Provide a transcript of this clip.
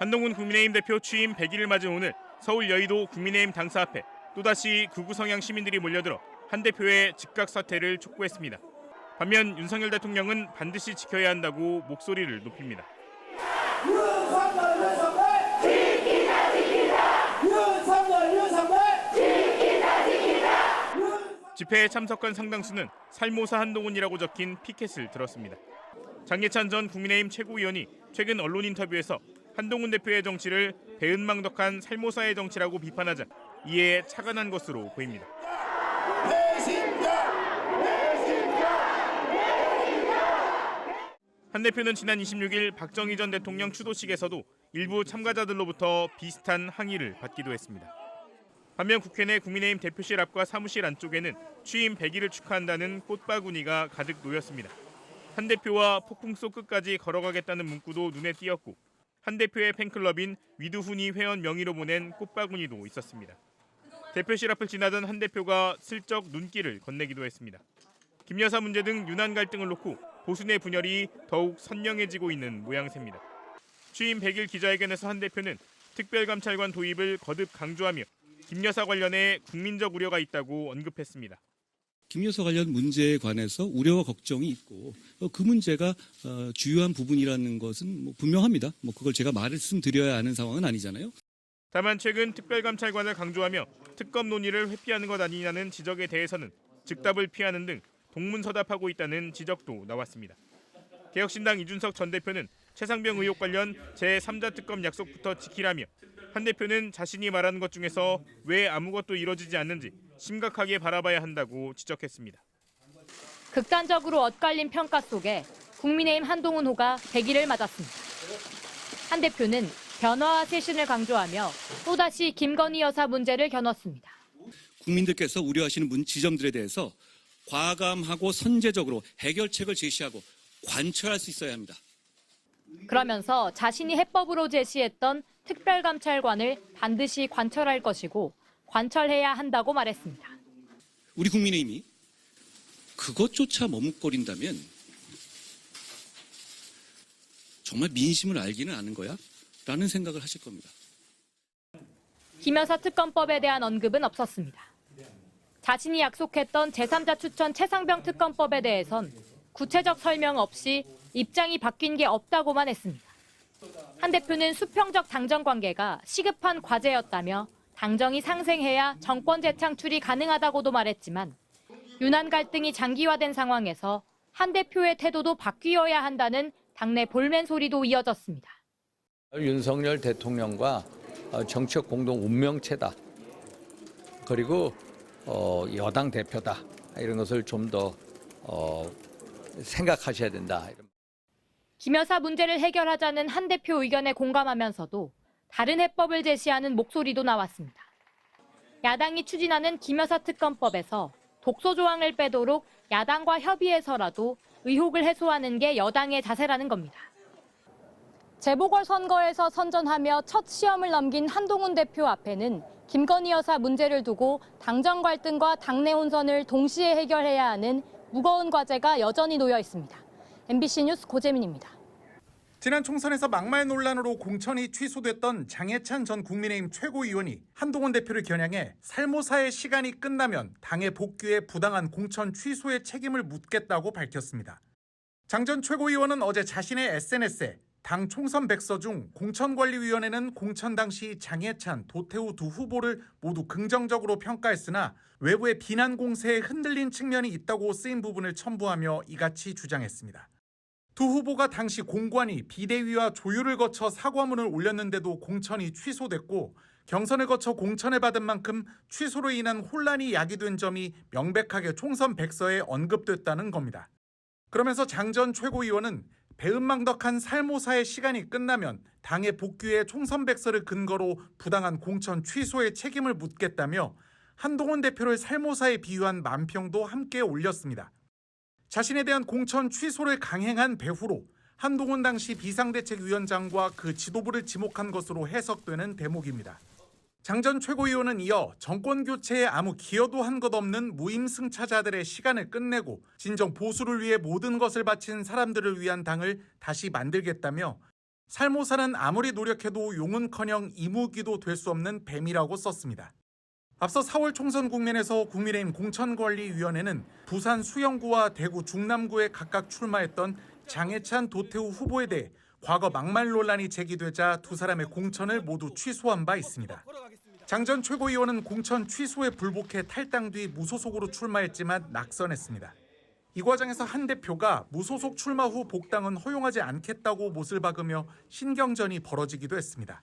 한동훈 국민의힘 대표 취임 100일을 맞은 오늘 서울 여의도 국민의힘 당사 앞에 또다시 극우 성향 시민들이 몰려들어 한 대표의 즉각 사퇴를 촉구했습니다. 반면 윤석열 대통령은 반드시 지켜야 한다고 목소리를 높입니다. 집회에 참석한 상당수는 살모사 한동훈이라고 적힌 피켓을 들었습니다. 장예찬 전 국민의힘 최고위원이 최근 언론 인터뷰에서 한동훈 대표의 정치를 배은망덕한 살모사의 정치라고 비판하자 이에 착안한 것으로 보입니다. 한 대표는 지난 26일 박정희 전 대통령 추도식에서도 일부 참가자들로부터 비슷한 항의를 받기도 했습니다. 반면 국회 내 국민의힘 대표실 앞과 사무실 안쪽에는 취임 100일을 축하한다는 꽃바구니가 가득 놓였습니다. 한 대표와 폭풍 속 끝까지 걸어가겠다는 문구도 눈에 띄었고 한 대표의 팬클럽인 위드훈이 회원 명의로 보낸 꽃바구니도 있었습니다. 대표실 앞을 지나던 한 대표가 슬쩍 눈길을 건네기도 했습니다. 김 여사 문제 등 유난 갈등을 놓고 보수 내 분열이 더욱 선명해지고 있는 모양새입니다. 취임 100일 기자회견에서 한 대표는 특별감찰관 도입을 거듭 강조하며 김 여사 관련해 국민적 우려가 있다고 언급했습니다. 김 여사 관련 문제에 관해서 우려와 걱정이 있고 그 문제가 주요한 부분이라는 것은 분명합니다. 그걸 제가 말씀드려야 하는 상황은 아니잖아요. 다만 최근 특별감찰관을 강조하며 특검 논의를 회피하는 것 아니냐는 지적에 대해서는 즉답을 피하는 등 동문서답하고 있다는 지적도 나왔습니다. 개혁신당 이준석 전 대표는 최상병 의혹 관련 제3자 특검 약속부터 지키라며 한 대표는 자신이 말하는 것 중에서 왜 아무것도 이뤄지지 않는지 심각하게 바라봐야 한다고 지적했습니다. 극단적으로 엇갈린 평가 속에 국민의힘 한동훈호가 100일을 맞았습니다. 한 대표는 변화와 쇄신을 강조하며 또다시 김건희 여사 문제를 겨눴습니다. 국민들께서 우려하시는 지점들에 대해서 과감하고 선제적으로 해결책을 제시하고 관철할 수 있어야 합니다. 그러면서 자신이 해법으로 제시했던 특별감찰관을 반드시 관철할 것이고 관철해야 한다고 말했습니다. 우리 국민의힘이 그것조차 머뭇거린다면 정말 민심을 알기는 아는 거야? 라는 생각을 하실 겁니다. 김 여사 특검법에 대한 언급은 없었습니다. 자신이 약속했던 제3자 추천 최상병 특검법에 대해선 구체적 설명 없이 입장이 바뀐 게 없다고만 했습니다. 한 대표는 수평적 당정 관계가 시급한 과제였다며 당정이 상생해야 정권 재창출이 가능하다고도 말했지만 유난 갈등이 장기화된 상황에서 한 대표의 태도도 바뀌어야 한다는 당내 볼멘 소리도 이어졌습니다. 윤석열 대통령과 정치적 공동 운명체다. 그리고 여당 대표다. 이런 것을 좀 더 생각하셔야 된다. 김 여사 문제를 해결하자는 한 대표 의견에 공감하면서도 다른 해법을 제시하는 목소리도 나왔습니다. 야당이 추진하는 김 여사 특검법에서 독소 조항을 빼도록 야당과 협의해서라도 의혹을 해소하는 게 여당의 자세라는 겁니다. 재보궐선거에서 선전하며 첫 시험을 넘긴 한동훈 대표 앞에는 김건희 여사 문제를 두고 당정 갈등과 당내 혼선을 동시에 해결해야 하는 무거운 과제가 여전히 놓여 있습니다. MBC 뉴스 고재민입니다. 지난 총선에서 막말 논란으로 공천이 취소됐던 장예찬 전 국민의힘 최고위원이 한동훈 대표를 겨냥해 살모사의 시간이 끝나면 당의 복귀에 부당한 공천 취소의 책임을 묻겠다고 밝혔습니다. 장 전 최고위원은 어제 자신의 SNS에 당 총선 백서 중 공천관리위원회는 공천 당시 장예찬, 도태우 두 후보를 모두 긍정적으로 평가했으나 외부의 비난 공세에 흔들린 측면이 있다고 쓰인 부분을 첨부하며 이같이 주장했습니다. 두 후보가 당시 공관위, 비대위와 조율을 거쳐 사과문을 올렸는데도 공천이 취소됐고 경선을 거쳐 공천을 받은 만큼 취소로 인한 혼란이 야기된 점이 명백하게 총선 백서에 언급됐다는 겁니다. 그러면서 장 전 최고위원은 배은망덕한 살모사의 시간이 끝나면 당의 복귀에 총선 백서를 근거로 부당한 공천 취소의 책임을 묻겠다며 한동훈 대표를 살모사에 비유한 만평도 함께 올렸습니다. 자신에 대한 공천 취소를 강행한 배후로 한동훈 당시 비상대책위원장과 그 지도부를 지목한 것으로 해석되는 대목입니다. 장 전 최고위원은 이어 정권 교체에 아무 기여도 한 것 없는 무임승차자들의 시간을 끝내고 진정 보수를 위해 모든 것을 바친 사람들을 위한 당을 다시 만들겠다며 살모사는 아무리 노력해도 용은커녕 이무기도 될 수 없는 뱀이라고 썼습니다. 앞서 4월 총선 국면에서 국민의힘 공천관리위원회는 부산 수영구와 대구 중남구에 각각 출마했던 장해찬, 도태우 후보에 대해 과거 막말 논란이 제기되자 두 사람의 공천을 모두 취소한 바 있습니다. 장 전 최고위원은 공천 취소에 불복해 탈당 뒤 무소속으로 출마했지만 낙선했습니다. 이 과정에서 한 대표가 무소속 출마 후 복당은 허용하지 않겠다고 못을 박으며 신경전이 벌어지기도 했습니다.